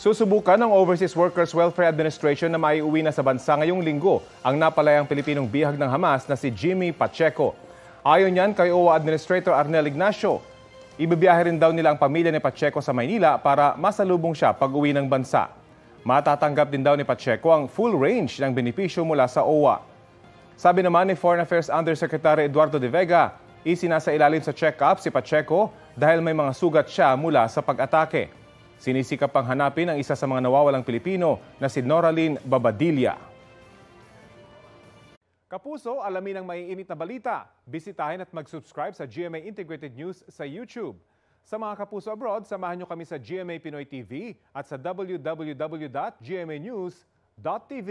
Susubukan ng Overseas Workers Welfare Administration na maiuwi na sa bansa ngayong linggo ang napalayang Pilipinong bihag ng Hamas na si Jimmy Pacheco. Ayon yan kay OWA Administrator Arnel Ignacio, ibibiyahe rin daw nila ang pamilya ni Pacheco sa Maynila para masalubong siya pag-uwi ng bansa. Matatanggap din daw ni Pacheco ang full range ng benepisyo mula sa OWA. Sabi naman ni Foreign Affairs Undersecretary Eduardo De Vega, isinasailalim sa check-up si Pacheco dahil may mga sugat siya mula sa pag-atake. Sinisikap pang hanapin ang isa sa mga nawawalang Pilipino na si Noraline Babadilla. Kapuso, alamin ang maiinit na balita. Bisitahin at mag-subscribe sa GMA Integrated News sa YouTube. Sa mga kapuso abroad, samahan nyo kami sa GMA Pinoy TV at sa www.gmanews.tv.